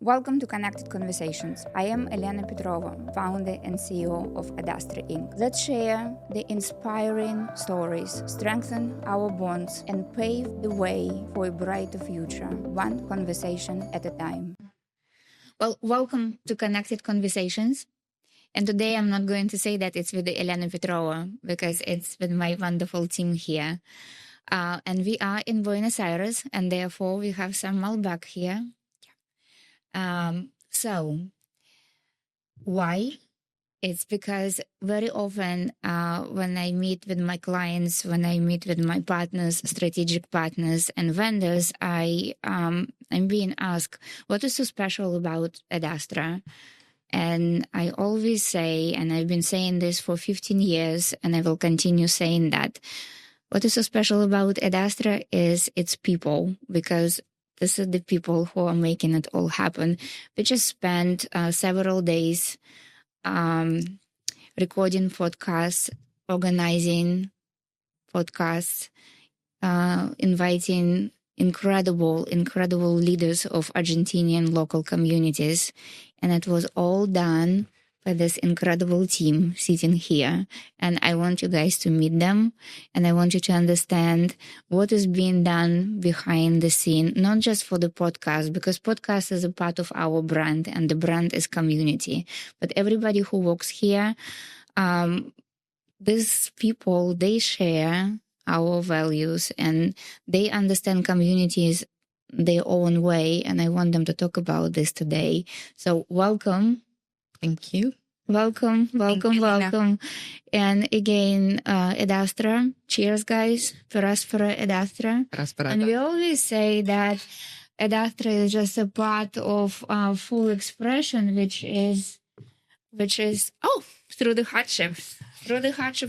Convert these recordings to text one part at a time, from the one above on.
Welcome to Connected Conversations. I am Elena Petrova, founder and CEO of Ad Astra Inc. Let's share the inspiring stories, strengthen our bonds, and pave the way for a brighter future, one conversation at a time. Well, welcome to Connected Conversations. And today I'm not going to say that it's with Elena Petrova because it's with my wonderful team here. And we are in Buenos Aires, and therefore we have some Malbec here. So why? It's because very often when I meet with my clients, when I meet with my partners, strategic partners and vendors, I'm being asked, what is so special about Ad Astra? And I always say, and I've been saying this for 15 years, and I will continue saying that, what is so special about Ad Astra is its people, because this is the people who are making it all happen. We just spent several days recording podcasts, organizing podcasts, inviting incredible leaders of Argentinian local communities. And it was all done by this incredible team sitting here. And I want you guys to meet them. And I want you to understand what is being done behind the scene, not just for the podcast, because podcast is a part of our brand and the brand is community. But everybody who works here, these people, they share our values and they understand communities their own way. And I want them to talk about this today. So welcome. Thank you. Welcome. And again, Ad Astra. Cheers, guys. Prospera Ad Astra. And we always say that Ad Astra is just a part of our full expression, which is through the hardships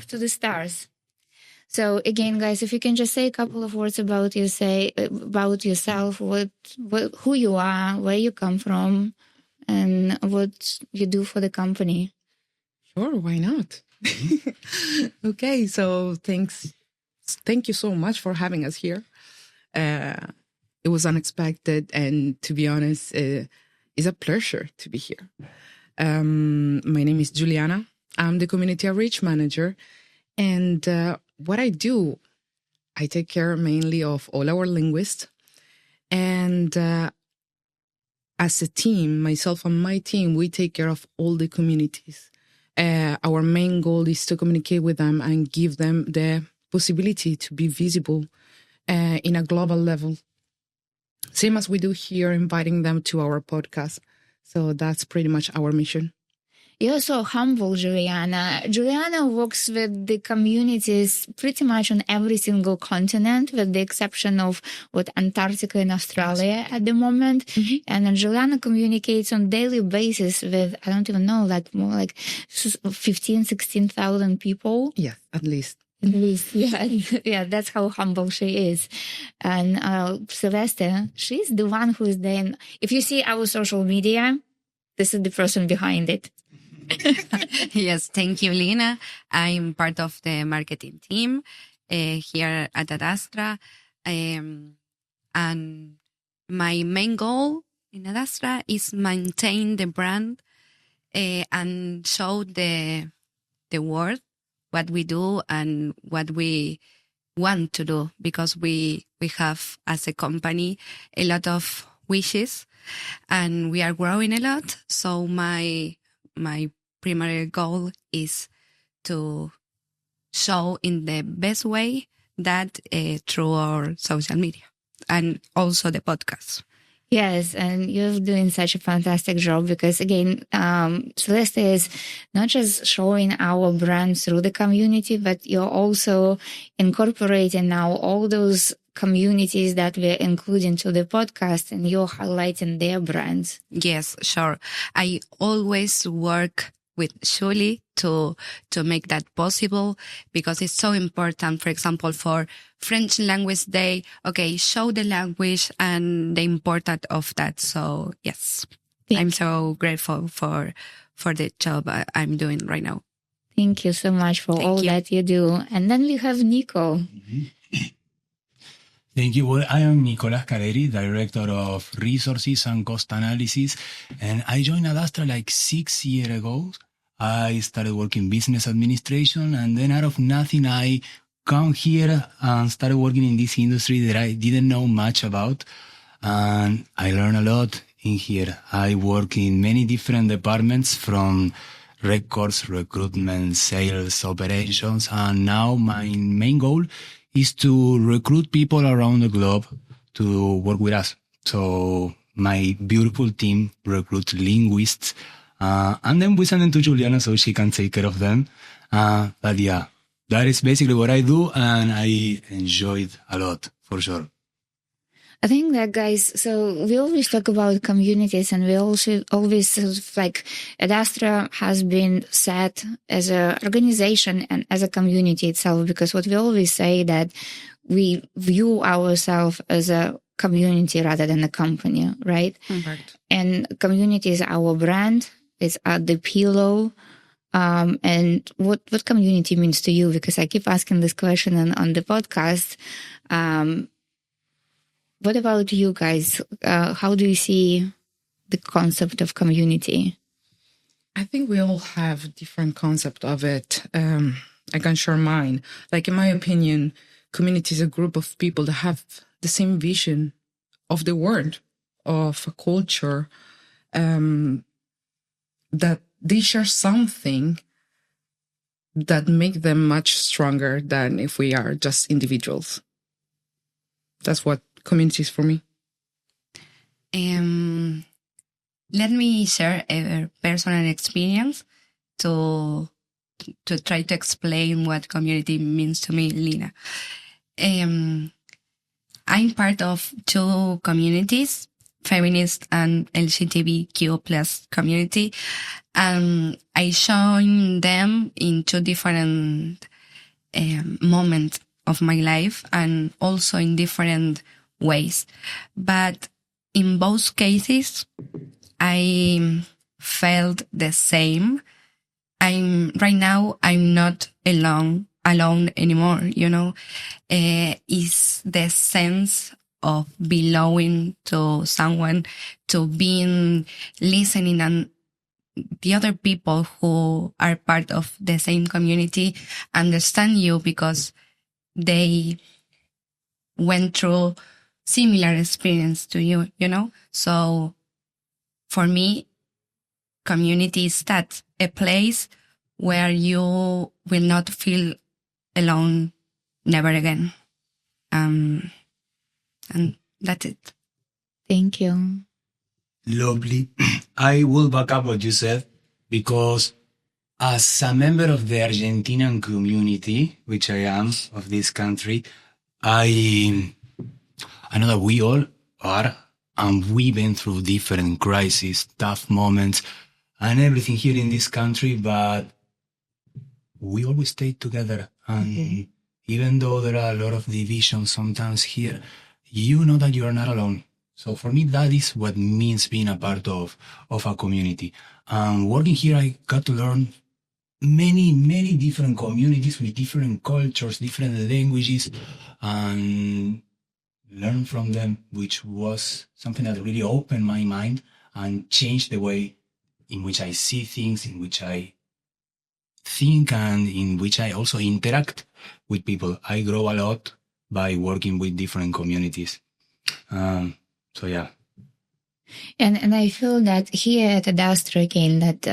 to the stars. So again, guys, if you can just say a couple of words about yourself, who you are, where you come from, and what you do for the company. Sure, why not? Okay, so thank you so much for having us here. It was unexpected, and to be honest, it's a pleasure to be here. My name is Giuliana. I'm the Community Outreach Manager, and what I do, I take care mainly of all our linguists, and as a team, myself and my team, we take care of all the communities. Our main goal is to communicate with them and give them the possibility to be visible in a global level. Same as we do here, inviting them to our podcast. So that's pretty much our mission. You're so humble, Giuliana. Giuliana works with the communities pretty much on every single continent, with the exception of Antarctica and Australia at the moment. Mm-hmm. And Giuliana communicates on daily basis with, I don't even know, more like 15,000, 16,000 people. Yeah, at least. Yeah, that's how humble she is. And Celeste, she's the one who is then, if you see our social media, this is the person behind it. Yes, thank you, Lena. I'm part of the marketing team here at Ad Astra. And my main goal in Ad Astra is maintain the brand and show the world what we do and what we want to do, because we have, as a company, a lot of wishes and we are growing a lot. So my primary goal is to show in the best way that through our social media and also the podcast. Yes, and you're doing such a fantastic job because, again, Celeste is not just showing our brand through the community, but you're also incorporating now all those communities that we're including to the podcast, and you're highlighting their brands. Yes, sure. I always work with Julie to make that possible, because it's so important. For example, for French Language Day, show the language and the importance of that. So yes, I'm so grateful for the job I'm doing right now. Thank you so much for all that you do. And then we have Nico. Mm-hmm. Thank you. Well, I am Nicolás Calleri, Director of Resources and Cost Analysis, and I joined Ad Astra like 6 years ago. I started working business administration, and then out of nothing, I come here and started working in this industry that I didn't know much about, and I learned a lot in here. I work in many different departments, from records, recruitment, sales, operations, and now my main goal is to recruit people around the globe to work with us. So my beautiful team recruits linguists, and then we send them to Giuliana so she can take care of them. But yeah, that is basically what I do, and I enjoy it a lot, for sure. I think that, guys, so we always talk about communities, and we also always sort of like Ad Astra has been set as an organization and as a community itself, because what we always say that we view ourselves as a community rather than a company, right? Right. And community is our brand. It's at the pillow. And what community means to you? Because I keep asking this question on the podcast. What about you guys? How do you see the concept of community? I think we all have a different concept of it. I can share mine. Like, in my opinion, community is a group of people that have the same vision of the world, of a culture, that they share something that make them much stronger than if we are just individuals. That's what community is for me. Let me share a personal experience to try to explain what community means to me, Lina. I'm part of two communities, feminist and LGBTQ plus community. I joined them in two different moments of my life, and also in different ways. But in both cases, I felt the same. Right now, I'm not alone anymore, you know. It's the sense of belonging to someone, to being listening, and the other people who are part of the same community understand you because they went through similar experience to you, you know? So for me, community is that, a place where you will not feel alone, never again. And that's it. Thank you. Lovely. I will back up what you said, because as a member of the Argentinian community, which I am, of this country, I know that we all are, and we've been through different crises, tough moments, and everything here in this country, but we always stay together. And even though there are a lot of divisions sometimes here, you know that you are not alone. So for me, that is what means being a part of a community. Working here, I got to learn many different communities with different cultures, different languages, and learn from them, which was something that really opened my mind and changed the way in which I see things, in which I think, and in which I also interact with people. I grow a lot by working with different communities. So yeah. And I feel that here at Ad Astra again, that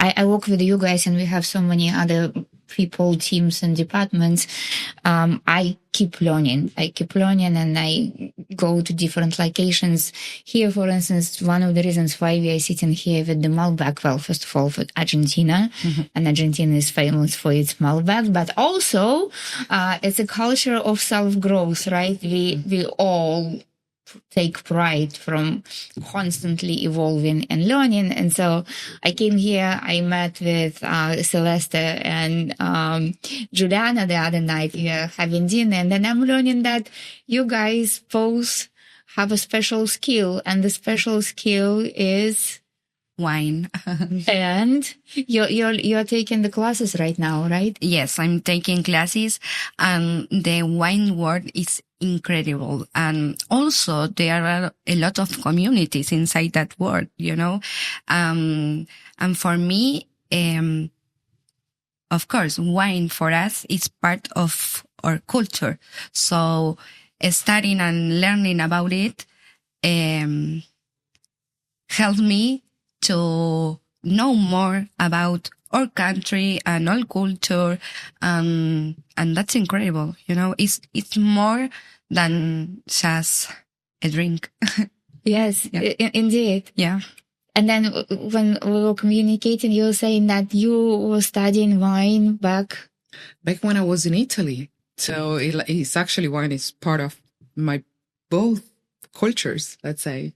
I work with you guys, and we have so many other people, teams, and departments. I keep learning, and I go to different locations. Here, for instance, one of the reasons why we are sitting here with the Malbec, well, first of all, for Argentina, and Argentina is famous for its Malbec, but also it's a culture of self-growth, right? We all take pride from constantly evolving and learning. And so I came here, I met with Celeste and Giuliana the other night. We are having dinner, and then I'm learning that you guys both have a special skill, and the special skill is wine. And you're taking the classes right now, right? Yes, I'm taking classes, and the wine world is incredible. And also there are a lot of communities inside that world, and for me, of course, wine for us is part of our culture. So studying and learning about it helped me to know more about our country and our culture, and that's incredible. It's more than just a drink. Yes, Yeah. Indeed. Yeah. And then when we were communicating, you were saying that you were studying wine back when I was in Italy. So it's actually wine is part of my both cultures, let's say.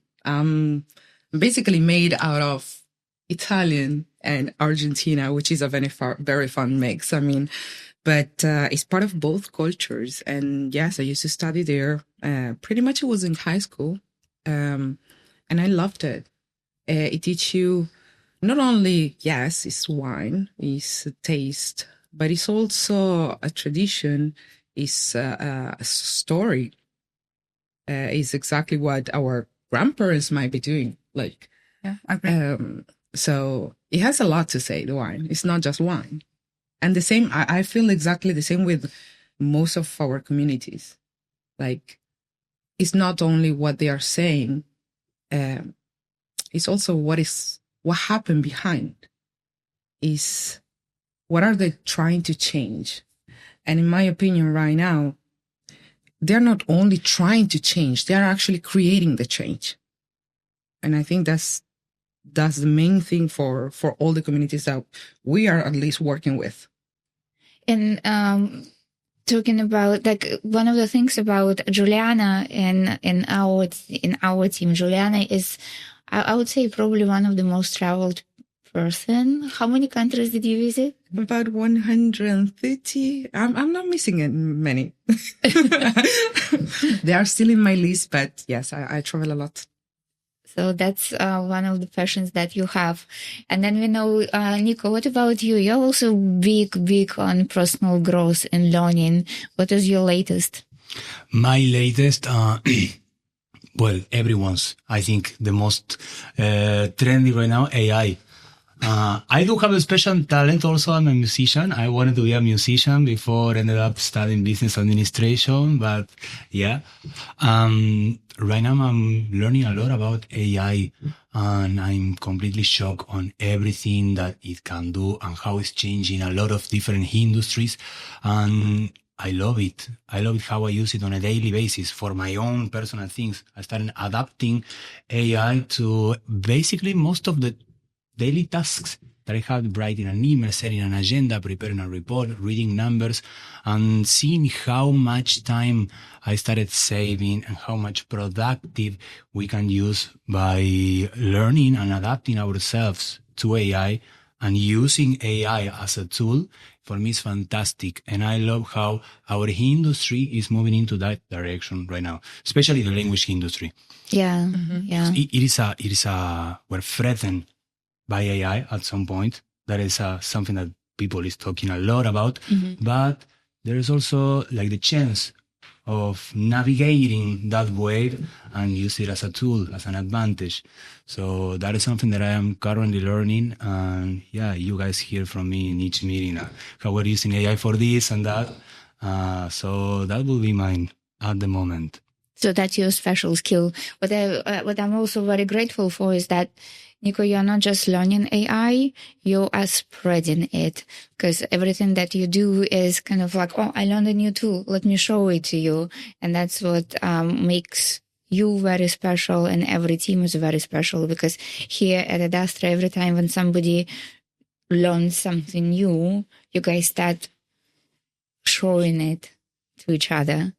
Basically made out of Italian and Argentina, which is a very fun mix. I mean, but it's part of both cultures. And yes, I used to study there. Pretty much it was in high school. And I loved it. It teaches you not only, yes, it's wine, it's a taste, but it's also a tradition, it's a story. It's exactly what our grandparents might be doing. Like, Yeah, I agree. So it has a lot to say, the wine. It's not just wine. And the same, I feel exactly the same with most of our communities. Like, it's not only what they are saying, it's also what happened behind. Is what are they trying to change? And in my opinion, right now, they're not only trying to change, they are actually creating the change. And I think that's the main thing for all the communities that we are at least working with. And talking about, like, one of the things about Giuliana in our team, Giuliana is, I would say, probably one of the most traveled person. How many countries did you visit? About 130. I'm not missing many. They are still in my list, but yes, I travel a lot. So that's one of the passions that you have. And then we know, Nico, what about you? You're also big on personal growth and learning. What is your latest? My latest, well, everyone's, I think, the most trendy right now, AI. I do have a special talent also. I'm a musician. I wanted to be a musician before, ended up studying business administration. But yeah, right now I'm learning a lot about AI, and I'm completely shocked on everything that it can do and how it's changing a lot of different industries. And I love it. I love it how I use it on a daily basis for my own personal things. I started adapting AI to basically most of the daily tasks that I have: writing an email, setting an agenda, preparing a report, reading numbers, and seeing how much time I started saving and how much productive we can use by learning and adapting ourselves to AI and using AI as a tool. For me, it's fantastic. And I love how our industry is moving into that direction right now, especially the language industry. Yeah, yeah. It is we're threatened by AI at some point. That is something that people is talking a lot about. But there is also like the chance of navigating that wave and use it as a tool, as an advantage. So that is something that I am currently learning. And yeah, you guys hear from me in each meeting how we're using AI for this and that. So that will be mine at the moment. So that's your special skill. What I'm also very grateful for is that, Nico, you're not just learning AI, you are spreading it. Because everything that you do is kind of like, oh, I learned a new tool, let me show it to you. And that's what makes you very special, and every team is very special. Because here at Ad Astra, every time when somebody learns something new, you guys start showing it to each other.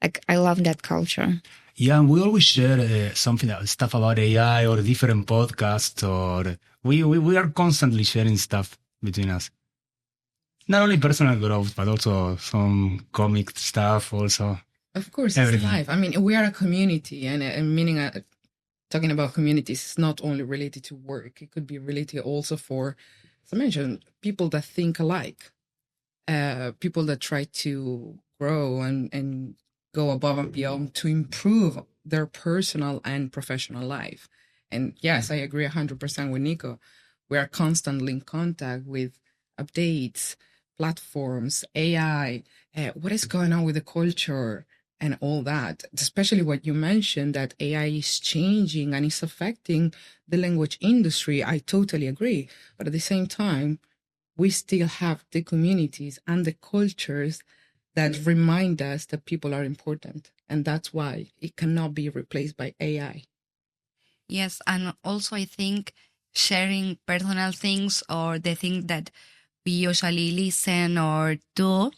Like, I love that culture. Yeah, and we always share stuff about AI or different podcasts, or we are constantly sharing stuff between us. Not only personal growth, but also some comic stuff also. Of course, Everything. it's life. I mean, we are a community, and meaning talking about communities is not only related to work. It could be related also for, as I mentioned, people that think alike, people that try to grow and go above and beyond to improve their personal and professional life. And yes, I agree 100% with Nico. We are constantly in contact with updates, platforms, AI, what is going on with the culture and all that. Especially what you mentioned, that AI is changing and is affecting the language industry. I totally agree. But at the same time, we still have the communities and the cultures that remind us that people are important. And that's why it cannot be replaced by AI. Yes, and also I think sharing personal things or the things that we usually listen or do,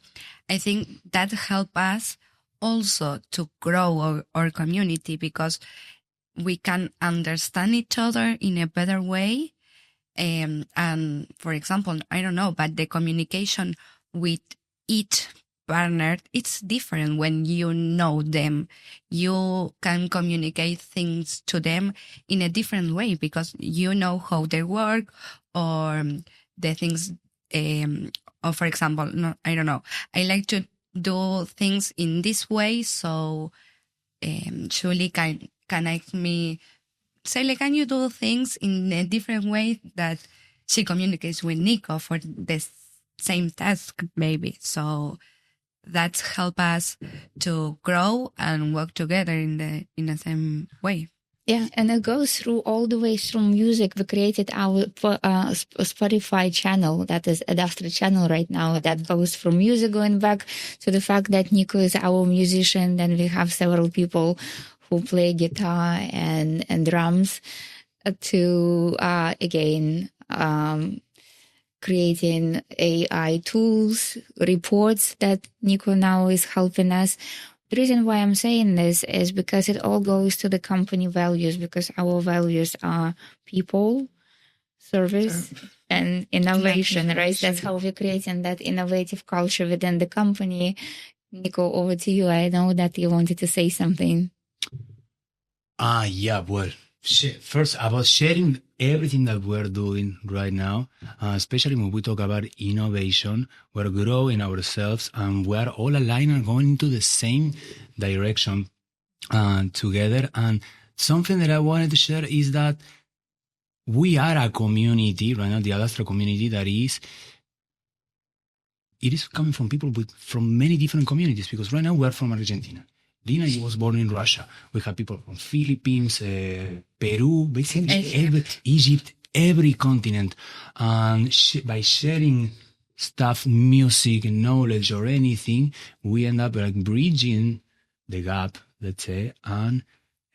I think that help us also to grow our community, because we can understand each other in a better way. And for example, I don't know, but the communication with each partner, it's different when you know them. You can communicate things to them in a different way because you know how they work, or the things, or for example, no, I don't know, I like to do things in this way, so Julie can ask me, say, like, can you do things in a different way that she communicates with Nico for the same task, maybe. So that's help us to grow and work together in the same way. Yeah, and it goes through all the way through music. We created our Spotify channel, that is Ad Astra channel right now, that goes from music going back to the fact that Nico is our musician. Then we have several people who play guitar and drums, to again creating AI tools, reports that Nico now is helping us. The reason why I'm saying this is because it all goes to the company values, because our values are people, service, and innovation, right? That's how we're creating that innovative culture within the company. Nico, over to you. I know that you wanted to say something. Yeah, well, first about sharing everything that we're doing right now, especially when we talk about innovation, we're growing ourselves and we're all aligned and going into the same direction together. And something that I wanted to share is that we are a community right now, the Ad Astra community, that is, it is coming from people from many different communities, because right now we're from Argentina. Lina was born in Russia. We have people from Philippines, Peru, basically Egypt, every continent. And by sharing stuff, music, knowledge, or anything, we end up like bridging the gap, let's say, and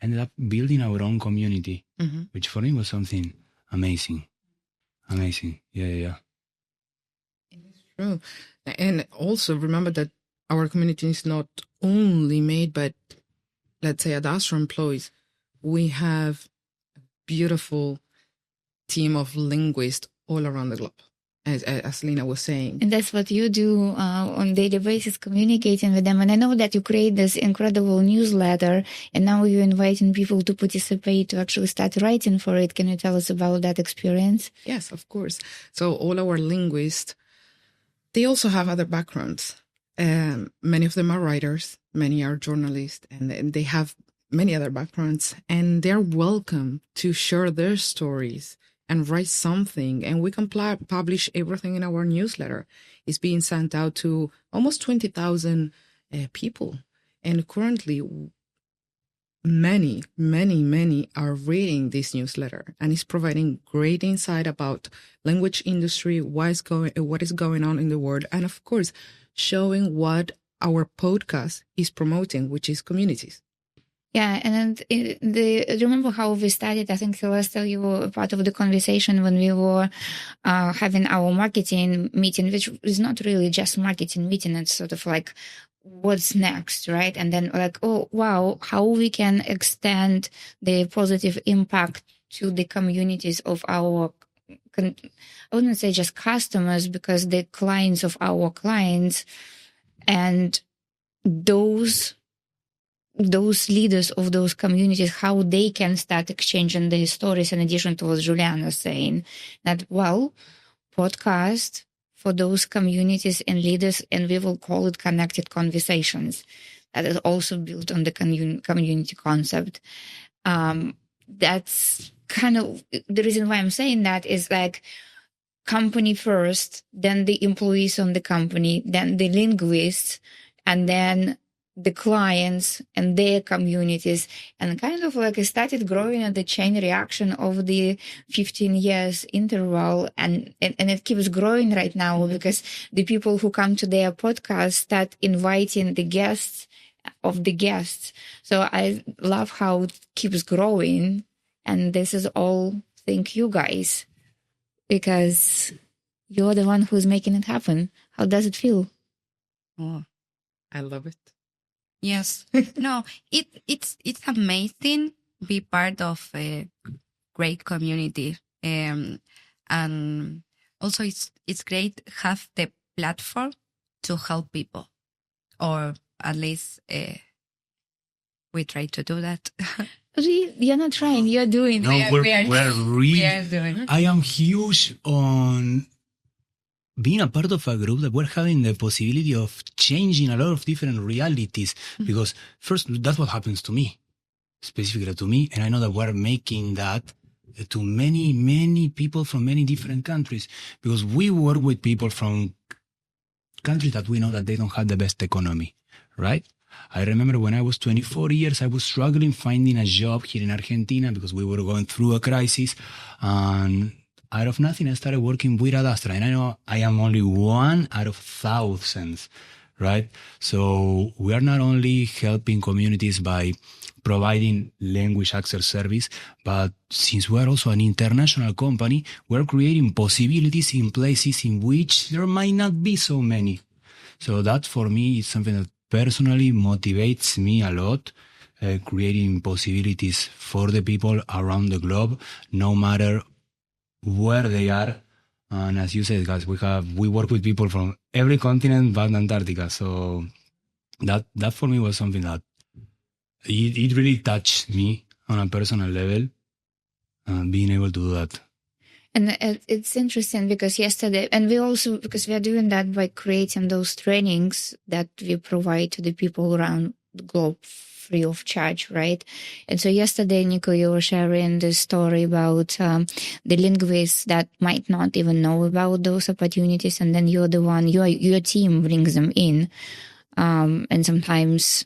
ended up building our own community, which for me was something amazing. Amazing. Yeah. It's true. And also remember that our community is not only made by, let's say, Ad Astra employees. We have a beautiful team of linguists all around the globe, as Lina was saying. And that's what you do on a daily basis, communicating with them. And I know that you create this incredible newsletter, and now you're inviting people to participate, to actually start writing for it. Can you tell us about that experience? Yes, of course. So all our linguists, they also have other backgrounds. Many of them are writers, many are journalists, and they have many other backgrounds, and they're welcome to share their stories and write something. And we can publish everything in our newsletter. It's being sent out to almost 20,000 people. And currently, many are reading this newsletter, and it's providing great insight about language industry, what is going on in the world, and of course, showing what our podcast is promoting, which is communities. Yeah, and remember how we started? I think, Celeste, you were part of the conversation when we were having our marketing meeting, which is not really just marketing meeting. It's sort of like, what's next, right? And then like, oh, wow, how we can extend the positive impact to the communities of our, I wouldn't say just customers, because the clients of our clients, and those those leaders of those communities, how they can start exchanging their stories, in addition to what Giuliana is saying, that, well, podcast for those communities and leaders, and we will call it connected conversations. That is also built on the community concept. That's kind of the reason why I'm saying that is like company first, then the employees on the company, then the linguists, and then the clients and their communities, and kind of like it started growing at the chain reaction of the 15 years interval, and it keeps growing right now because the people who come to their podcast start inviting the guests of the guests. So I love how it keeps growing, and this is all thank you guys, because you're the one who's making it happen. How does it feel? Oh, I love it. Yes. No, it's amazing be part of a great community. And also it's great have the platform to help people, or at least we try to do that. You're not trying, you're doing. No, we are really. doing. I am huge on being a part of a group that we're having the possibility of changing a lot of different realities. Because first, that's what happens to me, specifically to me. And I know that we're making that to many, many people from many different countries, because we work with people from countries that we know that they don't have the best economy, right? I remember when I was 24 years, I was struggling finding a job here in Argentina because we were going through a crisis. And out of nothing, I started working with Ad Astra. And I know I am only one out of thousands, right? So we are not only helping communities by providing language access service, but since we're also an international company, we're creating possibilities in places in which there might not be so many. So that for me is something that personally motivates me a lot, creating possibilities for the people around the globe, no matter where they are. And as you said, guys, we work with people from every continent but Antarctica. So that for me was something that it really touched me on a personal level, being able to do that. And it's interesting because yesterday, and we also, because we are doing that by creating those trainings that we provide to the people around the globe free of charge, right? And so yesterday, Nico, you were sharing this story about the linguists that might not even know about those opportunities, and then you're the one, your team brings them in. And sometimes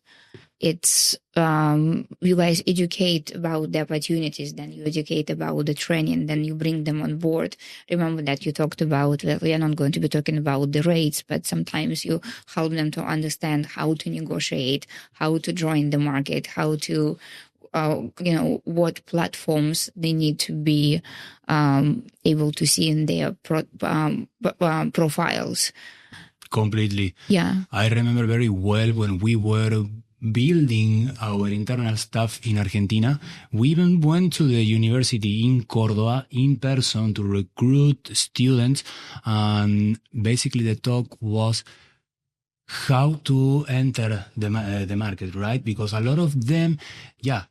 it's you guys educate about the opportunities, then you educate about the training, then you bring them on board. Remember that you talked about, well, we are not going to be talking about the rates, but sometimes you help them to understand how to negotiate, how to join the market, how to what platforms they need to be able to see in their profiles. Completely. Yeah. I remember very well when we were building our internal stuff in Argentina. We even went to the university in Córdoba in person to recruit students. And basically the talk was how to enter the market, right? Because a lot of them,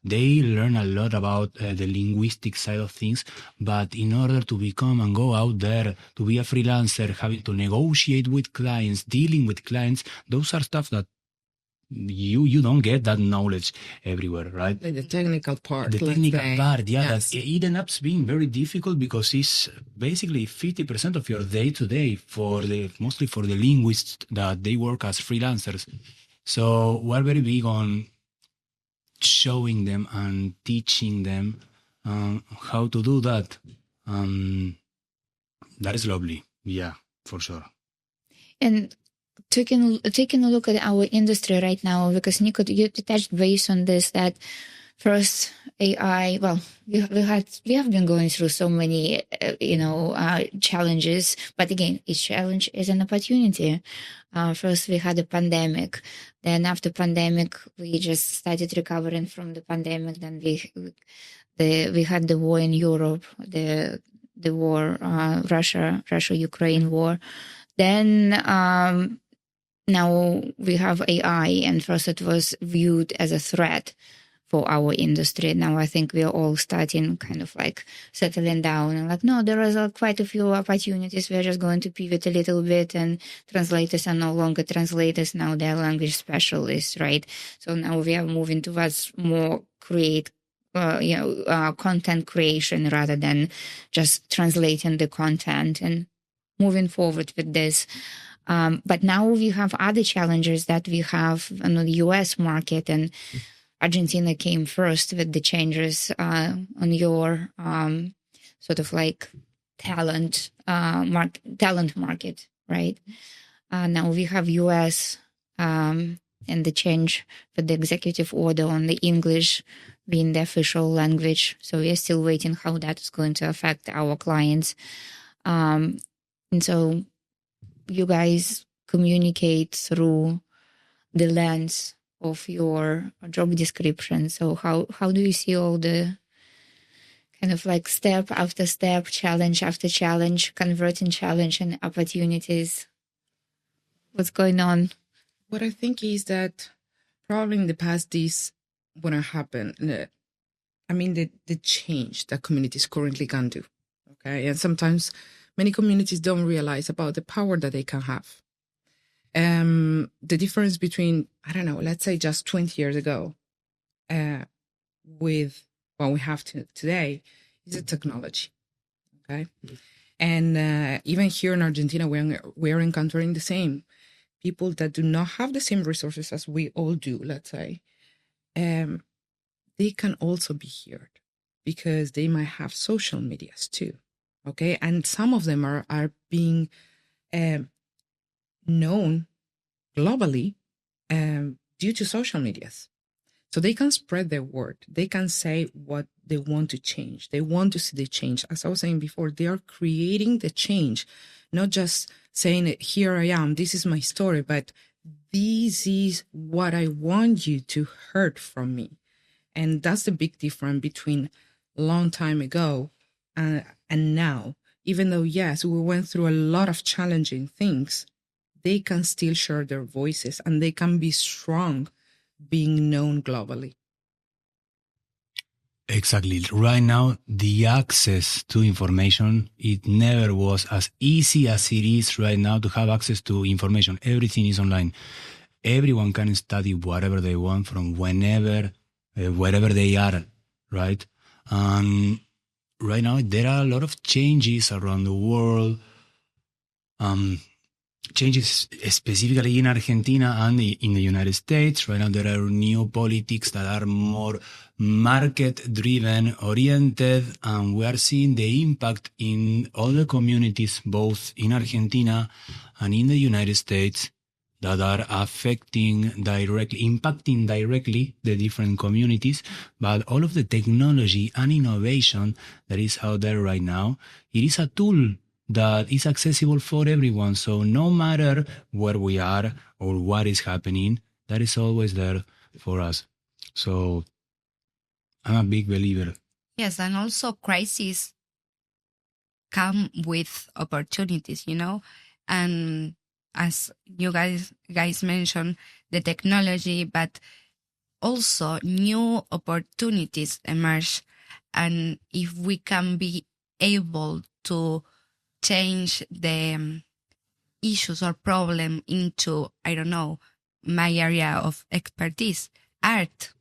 they learn a lot about the linguistic side of things, but in order to become and go out there, to be a freelancer, having to negotiate with clients, dealing with clients, those are stuff that you don't get that knowledge everywhere, right? Like the technical part. The technical part, yes. that it ends up being very difficult because it's basically 50% of your day-to-day mostly for the linguists that they work as freelancers. So we're very big on showing them and teaching them how to do that. That is lovely. Yeah, for sure. And taking a look at our industry right now, because Nico, you touched base on this, that first AI, well, we have been going through so many, challenges, but again, each challenge is an opportunity. First we had a pandemic, then after pandemic, we just started recovering from the pandemic. Then we had the war in Europe, the war, Russia-Ukraine war. Then now we have AI, and first it was viewed as a threat for our industry. Now I think we are all starting kind of like settling down and like, no, there are quite a few opportunities. We're just going to pivot a little bit, and translators are no longer translators. Now they're language specialists, right? So now we are moving towards more content creation rather than just translating the content and moving forward with this. But now we have other challenges that we have on the US market, and Argentina came first with the changes on your sort of like talent market, right? Now we have US and the change for the executive order on the English being the official language. So we are still waiting how that is going to affect our clients. And so you guys communicate through the lens of your job description. So how do you see all the kind of like step after step, challenge after challenge, converting challenge and opportunities? What's going on? What I think is that probably in the past this wouldn't happen. I mean, the change that communities currently can do. Okay. And sometimes many communities don't realize about the power that they can have. The difference between, I don't know, let's say just 20 years ago with what we have today is the technology. Okay. And even here in Argentina, we're encountering the same. People that do not have the same resources as we all do, let's say, they can also be heard because they might have social medias too. Okay. And some of them are being known globally due to social medias. So they can spread their word. They can say what they want to change. They want to see the change. As I was saying before, they are creating the change, not just saying, here I am, this is my story, but this is what I want you to hear from me. And that's the big difference between a long time ago and now. Even though, yes, we went through a lot of challenging things, they can still share their voices and they can be strong being known globally. Exactly. Right now, the access to information, it never was as easy as it is right now to have access to information. Everything is online. Everyone can study whatever they want from whenever, wherever they are, right? Right now, there are a lot of changes around the world. Changes specifically in Argentina and in the United States. Right now, there are new politics that are more market-driven, oriented, and we are seeing the impact in other communities, both in Argentina and in the United States, that are impacting directly the different communities. But all of the technology and innovation that is out there right now, it is a tool that is accessible for everyone. So no matter where we are or what is happening, that is always there for us. So I'm a big believer. Yes, and also crises come with opportunities, and as you guys mentioned, the technology, but also new opportunities emerge. And if we can be able to change the issues or problem into, I don't know, my area of expertise, art,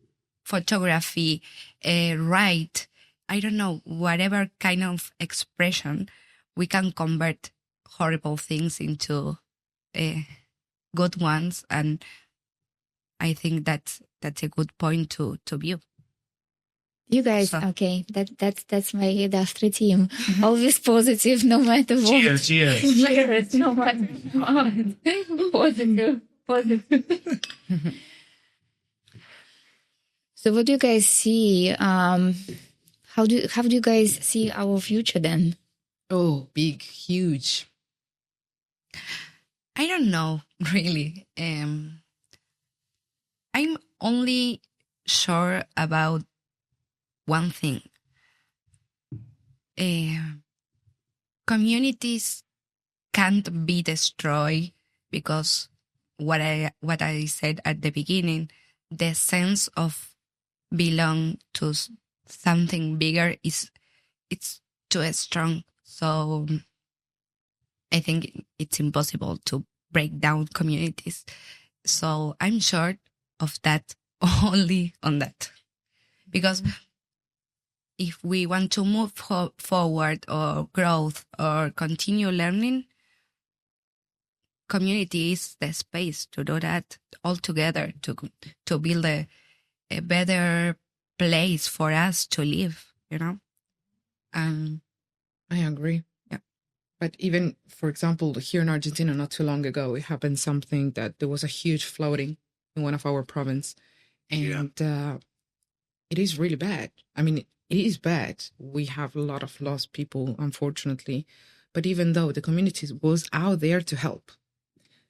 photography, write, I don't know, whatever kind of expression, we can convert horrible things into good ones. And I think that's a good point to view. You guys, okay, that's my Ad Astra team. Always positive, no matter what. Cheers. Cheers, no matter what. Positive. So what do you guys see? How do you guys see our future then? Oh, big, huge. I don't know, really. I'm only sure about one thing. Communities can't be destroyed because what I said at the beginning, the sense of belong to something bigger it's too strong. So I think it's impossible to break down communities. So I'm short of that, only on that. Because if we want to move forward or growth or continue learning, community is the space to do that all together, to build a better place for us to live, you know? I agree. Yeah. But even, for example, here in Argentina, not too long ago, it happened something that there was a huge flooding in one of our province. And it is really bad. I mean, it is bad. We have a lot of lost people, unfortunately. But even though the community was out there to help.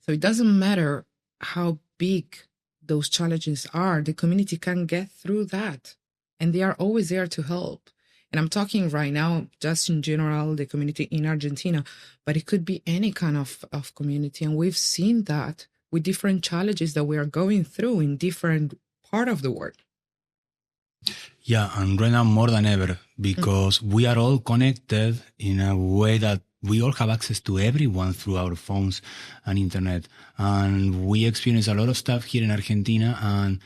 So it doesn't matter how big those challenges are, the community can get through that. And they are always there to help. And I'm talking right now, just in general, the community in Argentina, but it could be any kind of community. And we've seen that with different challenges that we are going through in different part of the world. Yeah, and right now more than ever, because we are all connected in a way that we all have access to everyone through our phones and internet. And we experience a lot of stuff here in Argentina, and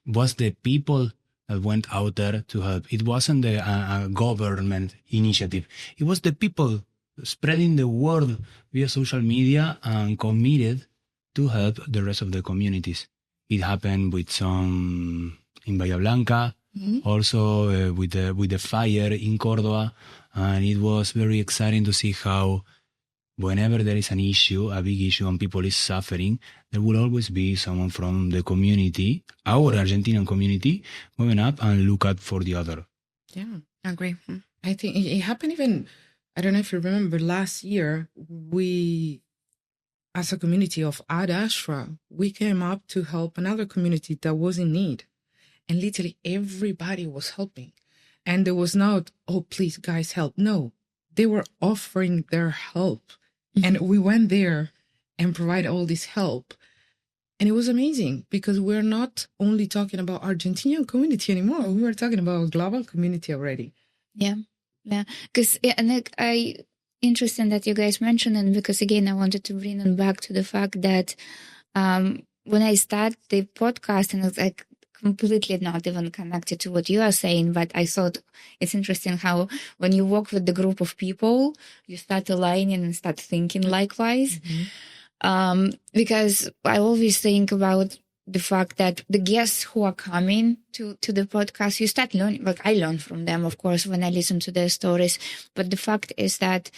was the people that went out there to help. It wasn't a government initiative. It was the people spreading the word via social media and committed to help the rest of the communities. It happened with some in Bahía Blanca, also with the fire in Córdoba, and it was very exciting to see how whenever there is an issue, a big issue, and people is suffering, there will always be someone from the community, our Argentinian community, moving up and look out for the other. Yeah, I agree. I think it happened even, I don't know if you remember, last year, we, as a community of Ad Astra, we came up to help another community that was in need. And literally everybody was helping. And there was not, oh, please, guys, help. No, they were offering their help. And we went there and provide all this help. And it was amazing because we're not only talking about Argentinian community anymore. We were talking about global community already. Yeah. Because interesting that you guys mentioned it, because again, I wanted to bring it back to the fact that when I start the podcast, and it's like completely not even connected to what you are saying, but I thought it's interesting how when you work with the group of people, you start aligning and start thinking likewise. Because I always think about the fact that the guests who are coming to the podcast, you start learning, like I learn from them, of course, when I listen to their stories. But the fact is that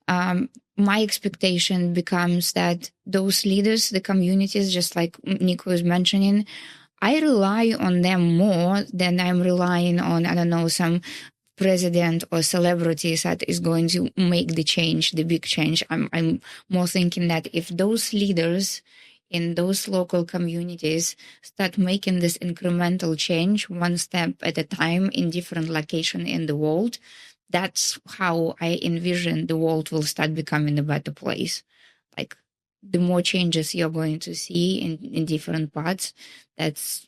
my expectation becomes that those leaders, the communities, just like Nico was mentioning, I rely on them more than I'm relying on, I don't know, some president or celebrities that is going to make the change, the big change. I'm more thinking that if those leaders in those local communities start making this incremental change, one step at a time in different locations in the world, that's how I envision the world will start becoming a better place. Like, the more changes you're going to see in different parts, that's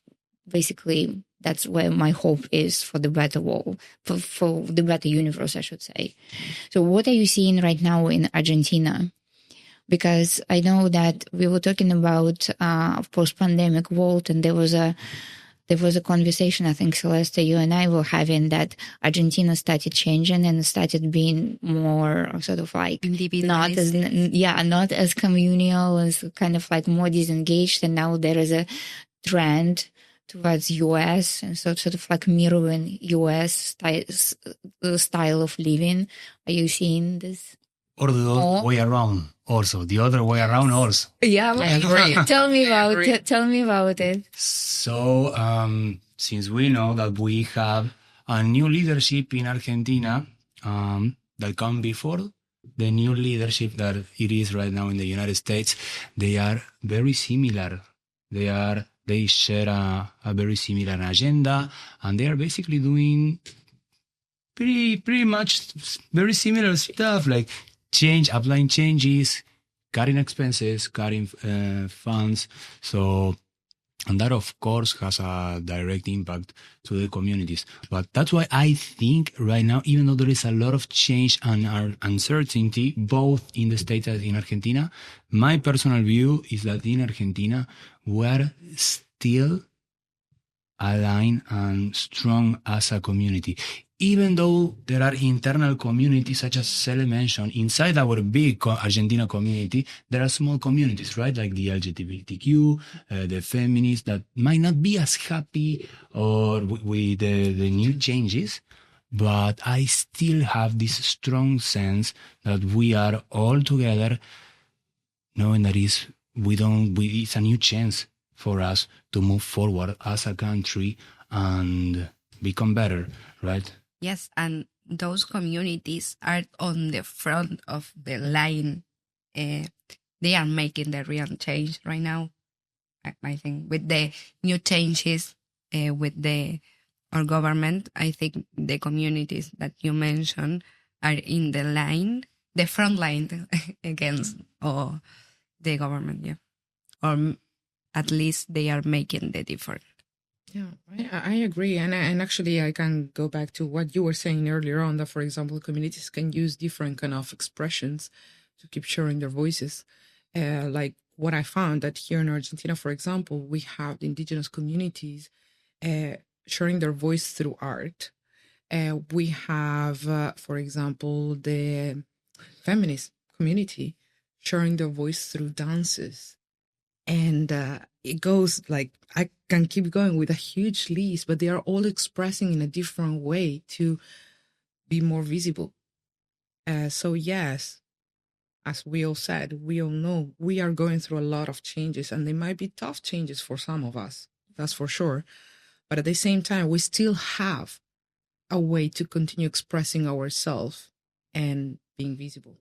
where my hope is for the better world, for the better universe, I should say. So what are you seeing right now in Argentina? Because I know that we were talking about post-pandemic world, and there was a conversation, I think, Celeste, you and I were having, that Argentina started changing and started being more sort of like not as communal, as kind of like more disengaged. And now there is a trend towards US and sort of like mirroring US style of living. Are you seeing this? Or the other way around also. The other way around also. Yeah, I agree. Tell me about it. So, since we know that we have a new leadership in Argentina that come before the new leadership that it is right now in the United States, they are very similar. They share a very similar agenda, and they are basically doing pretty much very similar stuff, like applying changes, cutting expenses, cutting funds. So, and that, of course, has a direct impact to the communities. But that's why I think right now, even though there is a lot of change and uncertainty, both in the States and in Argentina, my personal view is that in Argentina, we're still aligned and strong as a community. Even though there are internal communities, such as Cele mentioned, inside our big Argentina community, there are small communities, right? Like the LGBTQ, the feminists that might not be as happy or with the new changes, but I still have this strong sense that we are all together, knowing that it's a new chance for us to move forward as a country and become better, right? Yes, and those communities are on the front of the line. They are making the real change right now. I think with the new changes with our government, I think the communities that you mentioned are in the front line against the government, yeah. Or at least they are making the difference. Yeah, I agree. And actually, I can go back to what you were saying earlier on, that, for example, communities can use different kind of expressions to keep sharing their voices. Like what I found that here in Argentina, for example, we have the indigenous communities sharing their voice through art. We have, for example, the feminist community sharing their voice through dances. And it goes like, I can keep going with a huge list, but they are all expressing in a different way to be more visible. So yes, as we all said, we all know we are going through a lot of changes, and they might be tough changes for some of us, that's for sure. But at the same time, we still have a way to continue expressing ourselves and being visible.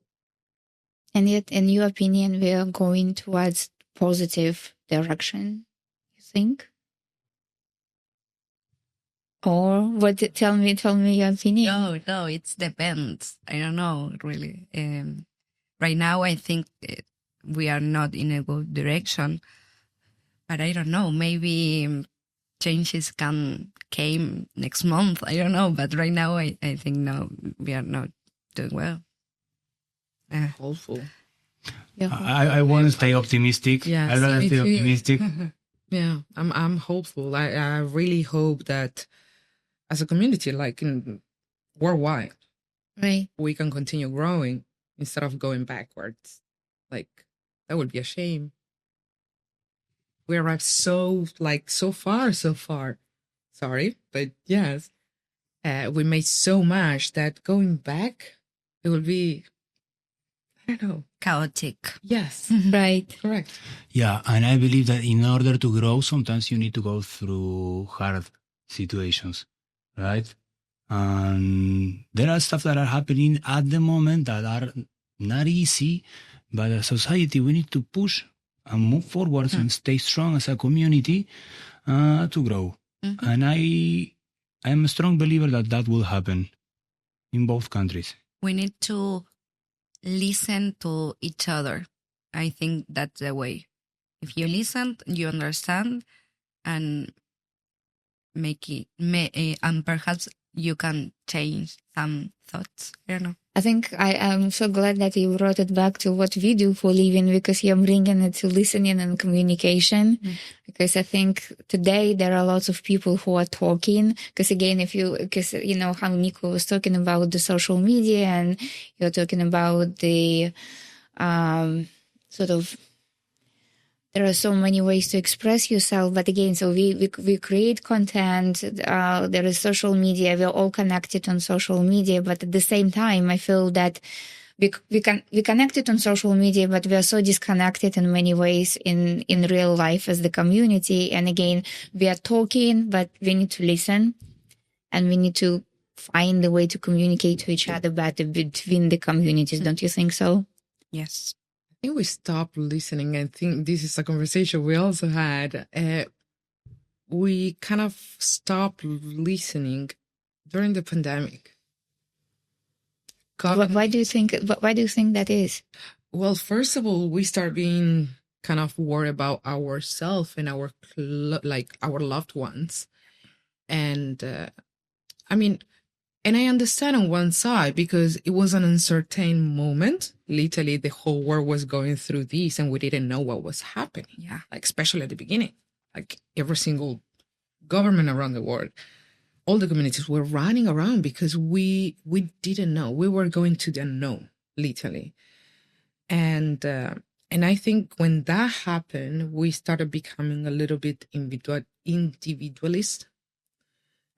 And yet, in your opinion, we are going towards positive direction, you think? Or what? Tell me your opinion. No, it depends. I don't know, really. Right now, I think we are not in a good direction, but I don't know. Maybe changes came next month. I don't know, but right now, I think no, we are not doing well. Hopeful. Yeah. I want to stay optimistic. Yes, I want to stay optimistic. Yeah, I'm hopeful. I really hope that as a community, like in worldwide, Right. we can continue growing instead of going backwards. Like, that would be a shame. We arrived so far. Sorry, but yes, we made so much that going back, it will be, I don't know. Chaotic. Yes. Right. Correct. Yeah, and I believe that in order to grow, sometimes you need to go through hard situations, right? And there are stuff that are happening at the moment that are not easy, but as a society, we need to push and move forwards and stay strong as a community to grow. Mm-hmm. And I am a strong believer that will happen in both countries. We need to listen to each other. I think that's the way. If you listen, you understand, and make it, and perhaps you can change some thoughts. I don't know. I think I am so glad that you brought it back to what we do for living, because you're bringing it to listening and communication. Because I think today there are lots of people who are talking. Because again, because you know how Nico was talking about the social media, and you're talking about the sort of, there are so many ways to express yourself. But again, so we create content. There is social media. We're all connected on social media. But at the same time, I feel that we connected on social media, but we are so disconnected in many ways in real life as the community. And again, we are talking, but we need to listen, and we need to find a way to communicate to each other better between the communities. Don't you think so? Yes. I think we stopped listening. I think this is a conversation we also had. We kind of stopped listening during the pandemic. Why do you think that is? Well, first of all, we start being kind of worried about ourselves and our our loved ones. And I mean, and I understand on one side because it was an uncertain moment. Literally, the whole world was going through this and we didn't know what was happening. Yeah. Like, especially at the beginning, like every single government around the world, all the communities were running around because we didn't know. We were going to the unknown, literally. And I think when that happened, we started becoming a little bit individualist.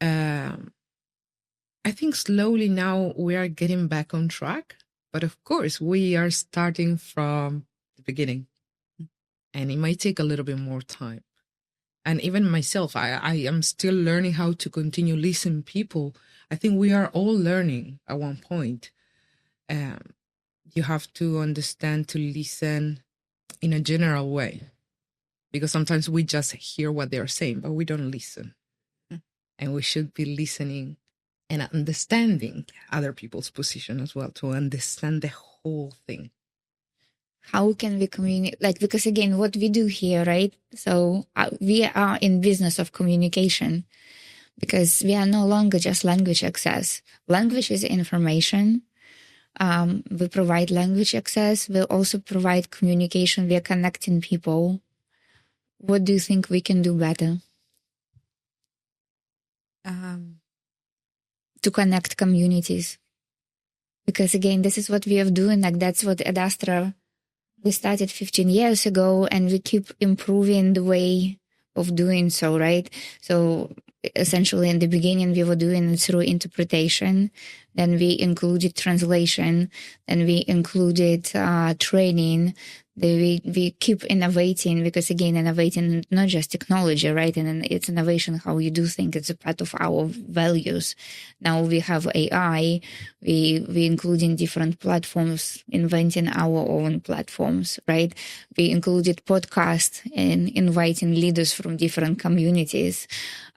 I think slowly now we are getting back on track, but of course we are starting from the beginning, and it might take a little bit more time. And even myself, I am still learning how to continue listening people. I think we are all learning at one point. You have to understand to listen in a general way, because sometimes we just hear what they're saying, but we don't listen. And we should be listening and understanding other people's position as well, to understand the whole thing. How can we communicate? Like, because again, what we do here, right? So we are in business of communication, because we are no longer just language access. Language is information. We provide language access. We also provide communication. We are connecting people. What do you think we can do better to connect communities? Because again, this is what we are doing. Like, that's what Ad Astra, we started 15 years ago, and we keep improving the way of doing so, right? So essentially in the beginning, we were doing it through interpretation. Then we included translation. Then we included training. We keep innovating, because again, innovating not just technology, right? And it's innovation how you do things. It's a part of our values. Now we have AI. We including different platforms, inventing our own platforms, right? We included podcast and inviting leaders from different communities.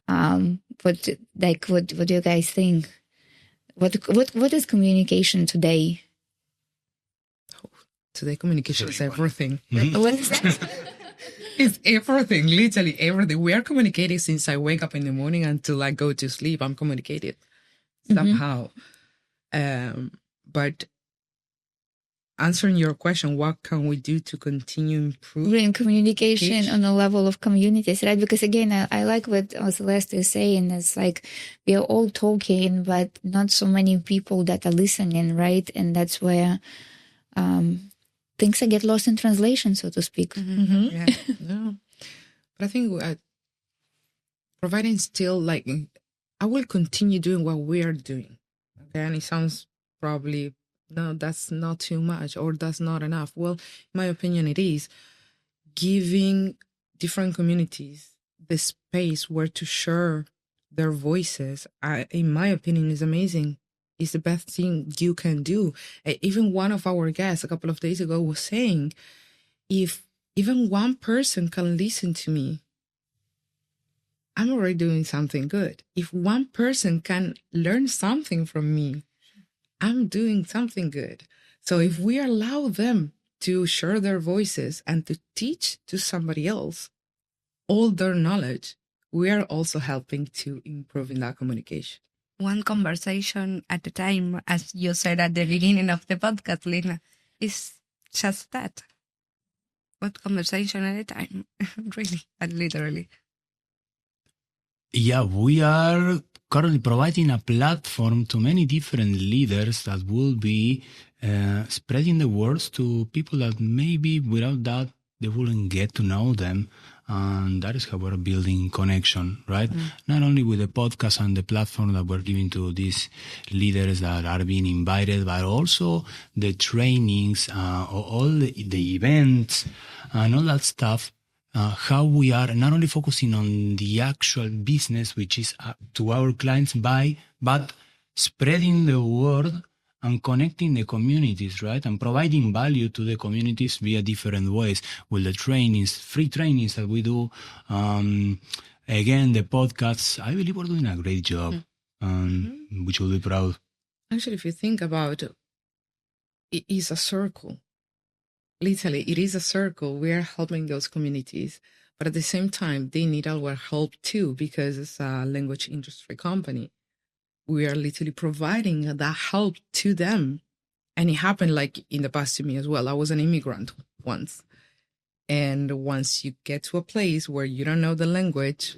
What do you guys think? What is communication today? Today, communication is everything. What is that? It's everything, literally everything. We are communicating since I wake up in the morning until I go to sleep. I'm communicating somehow. But answering your question, what can we do to continue improving communication on the level of communities, right? Because again, I like what Celeste is saying. It's like we are all talking, but not so many people that are listening, right? And that's where things get lost in translation, so to speak. Yeah. But I think providing still, like, I will continue doing what we are doing. Okay, and it sounds probably, no, that's not too much, or that's not enough. Well, in my opinion, it is giving different communities the space where to share their voices. In my opinion, is amazing. It's the best thing you can do. Even one of our guests a couple of days ago was saying, if even one person can listen to me, I'm already doing something good. If one person can learn something from me, I'm doing something good. So if we allow them to share their voices and to teach to somebody else all their knowledge, we are also helping to improve in that communication. One conversation at a time, as you said at the beginning of the podcast, Lena, is just that. One conversation at a time, really, and literally. Yeah, we are currently providing a platform to many different leaders that will be spreading the words to people that maybe without that they wouldn't get to know them. And that is how we're building connection, right? Not only with the podcast and the platform that we're giving to these leaders that are being invited, but also the trainings, all the events and all that stuff. How we are not only focusing on the actual business, which is to our clients, but spreading the word and connecting the communities, right? And providing value to the communities via different ways with the trainings, free trainings that we do. Again, the podcasts, I believe we're doing a great job, which will be proud. Actually, if you think about it, it is a circle. Literally, it is a circle. We are helping those communities, but at the same time, they need our help too, because it's a language industry company. We are literally providing that help to them. And it happened like in the past to me as well. I was an immigrant once. And once you get to a place where you don't know the language,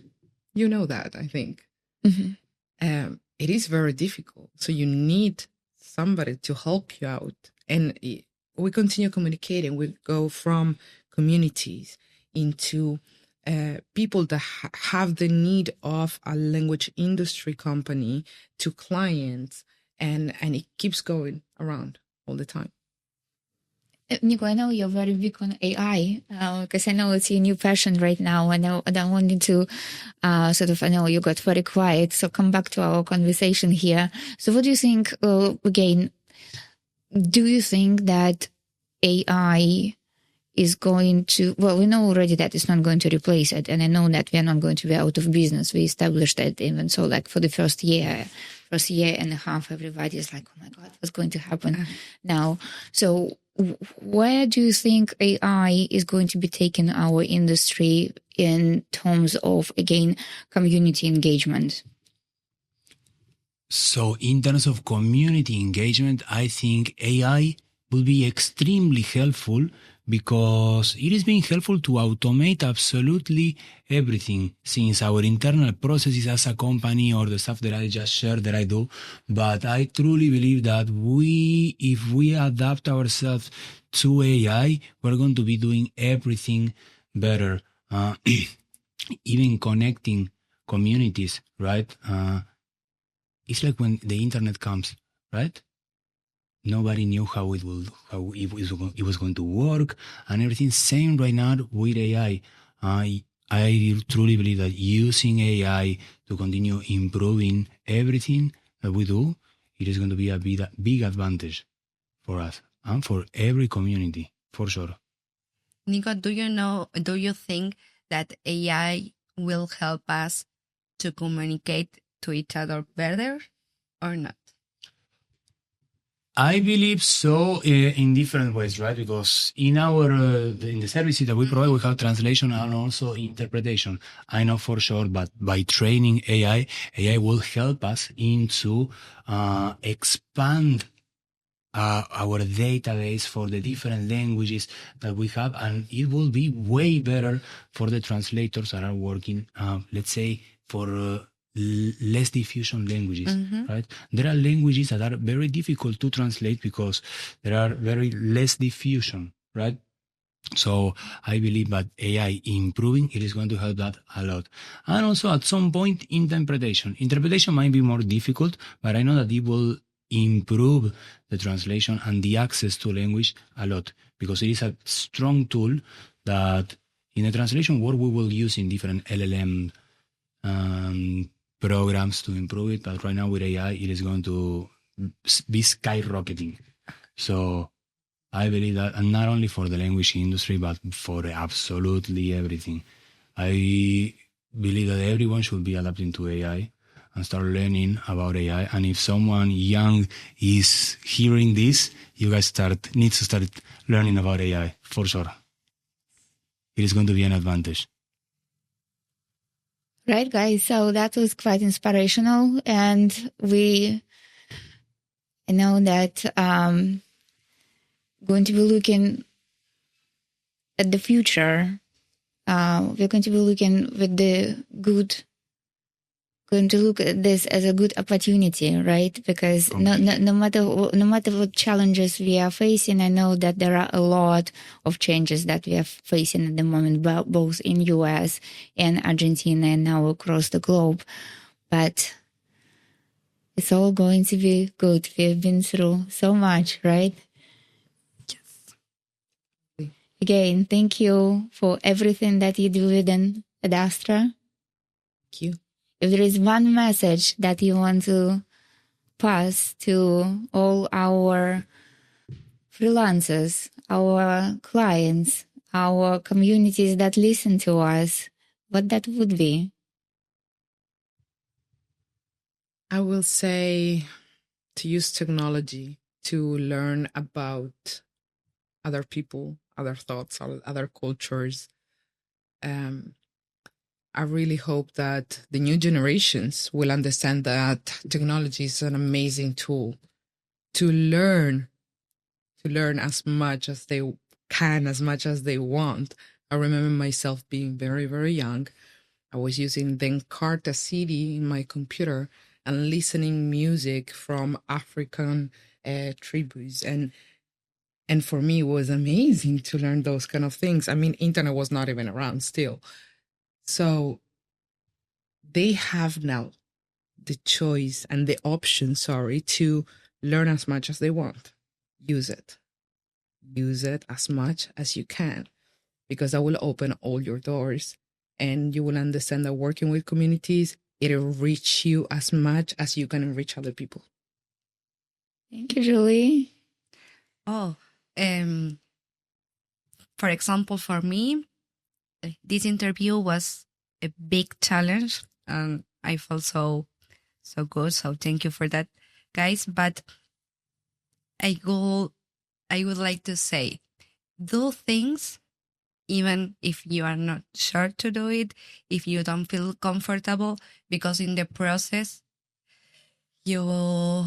you know that, I think. It is very difficult. So you need somebody to help you out. And we continue communicating. We go from communities into people that have the need of a language industry company to clients. And it keeps going around all the time. Nico, I know you're very big on AI because I know it's your new passion right now. And I wanted to I know you got very quiet. So come back to our conversation here. So what do you think, again, do you think that AI is going to, well, we know already that it's not going to replace it. And I know that we are not going to be out of business. We established that even so, like for the first year and a half, everybody's like, oh my God, what's going to happen now? So where do you think AI is going to be taking our industry in terms of, again, community engagement? So in terms of community engagement, I think AI will be extremely helpful because it is being helpful to automate absolutely everything, since our internal processes as a company or the stuff that I just shared that I do. But I truly believe that if we adapt ourselves to AI, we're going to be doing everything better, even connecting communities, right? It's like when the internet comes, right? Nobody knew how it was going to work and everything. Same right now with AI. I truly believe that using AI to continue improving everything that we do, it is going to be a big advantage for us and for every community, for sure. Nico, do you think that AI will help us to communicate to each other better or not? I believe so in different ways, right? Because in the services that we provide, we have translation and also interpretation. I know for sure, but by training AI will help us into expand our database for the different languages that we have, and it will be way better for the translators that are working, let's say, for less diffusion languages, right? There are languages that are very difficult to translate because there are very less diffusion, right? So I believe that AI improving, it is going to help that a lot. And also at some point, interpretation. Interpretation might be more difficult, but I know that it will improve the translation and the access to language a lot, because it is a strong tool that in the translation world we will use in different LLM programs to improve it. But right now with AI, it is going to be skyrocketing. So I believe that, and not only for the language industry, but for absolutely everything. I believe that everyone should be adapting to AI and start learning about AI. And if someone young is hearing this, you guys need to start learning about AI, for sure. It is going to be an advantage. Right, guys. So that was quite inspirational. And I know that going to be looking at the future. We're going to be looking with going to look at this as a good opportunity, right? Because no matter what challenges we are facing, I know that there are a lot of changes that we are facing at the moment, both in US and Argentina and now across the globe. But it's all going to be good. We've been through so much, right? Yes. Again, thank you for everything that you do within Ad Astra. Thank you. If there is one message that you want to pass to all our freelancers, our clients, our communities that listen to us, what that would be? I will say to use technology to learn about other people, other thoughts, other cultures. I really hope that the new generations will understand that technology is an amazing tool to learn as much as they can, as much as they want. I remember myself being very, very young. I was using the Encarta CD in my computer and listening music from African tribus. And for me, it was amazing to learn those kind of things. I mean, internet was not even around still. So they have now the choice and the option, to learn as much as they want. Use it. Use it as much as you can, because that will open all your doors, and you will understand that working with communities, it'll reach you as much as you can reach other people. Thank you, Julie. Oh, for example, for me, this interview was a big challenge, and I felt so good. So thank you for that, guys. But I would like to say, do things even if you are not sure to do it, if you don't feel comfortable, because in the process you will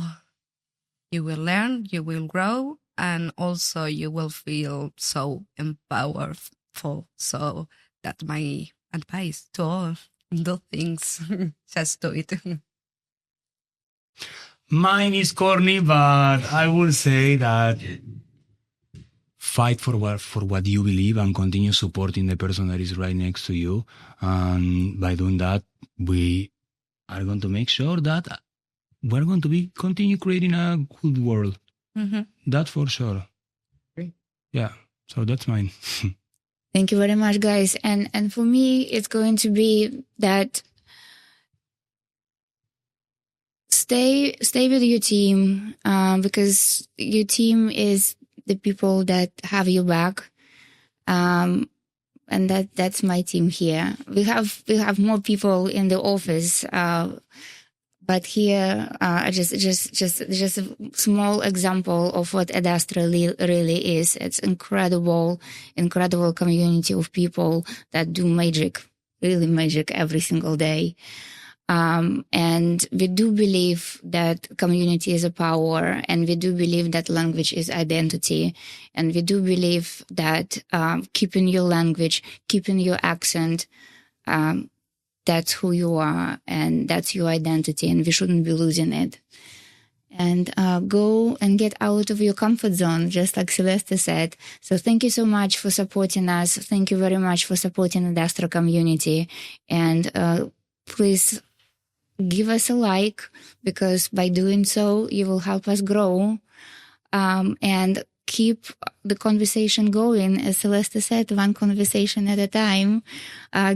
learn, you will grow, and also you will feel so empowered. So that's my advice to all. Do things. Just do it. Mine is corny, but I will say that fight for what you believe and continue supporting the person that is right next to you. And by doing that, we are going to make sure that we're going to continue creating a good world. Mm-hmm. That's for sure. Great. Yeah. So that's mine. Thank you very much, guys. And for me, it's going to be that stay with your team, because your team is the people that have your back. And that's my team here. We have more people in the office, but here, just a small example of what Ad Astra really is. It's incredible community of people that do magic, really magic every single day. And we do believe that community is a power, and we do believe that language is identity. And we do believe that keeping your language, keeping your accent, that's who you are, and that's your identity, and we shouldn't be losing it. And go and get out of your comfort zone, just like Celeste said. So thank you so much for supporting us. Thank you very much for supporting the Ad Astra community. And please give us a like, because by doing so, you will help us grow. And keep the conversation going. As Celeste said, one conversation at a time.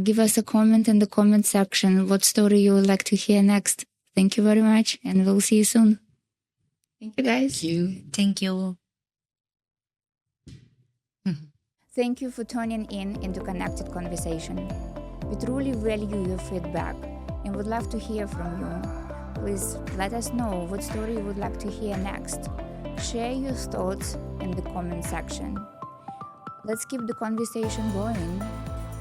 Give us a comment in the comment section what story you would like to hear next. Thank you very much, and we'll see you soon. Thank you, guys. Thank you. Thank you for tuning in into Connected Conversation. We truly value your feedback and would love to hear from you. Please let us know what story you would like to hear next. Share your thoughts in the comment section. Let's keep the conversation going,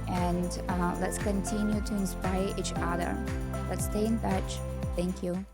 and let's continue to inspire each other. Let's stay in touch. Thank you.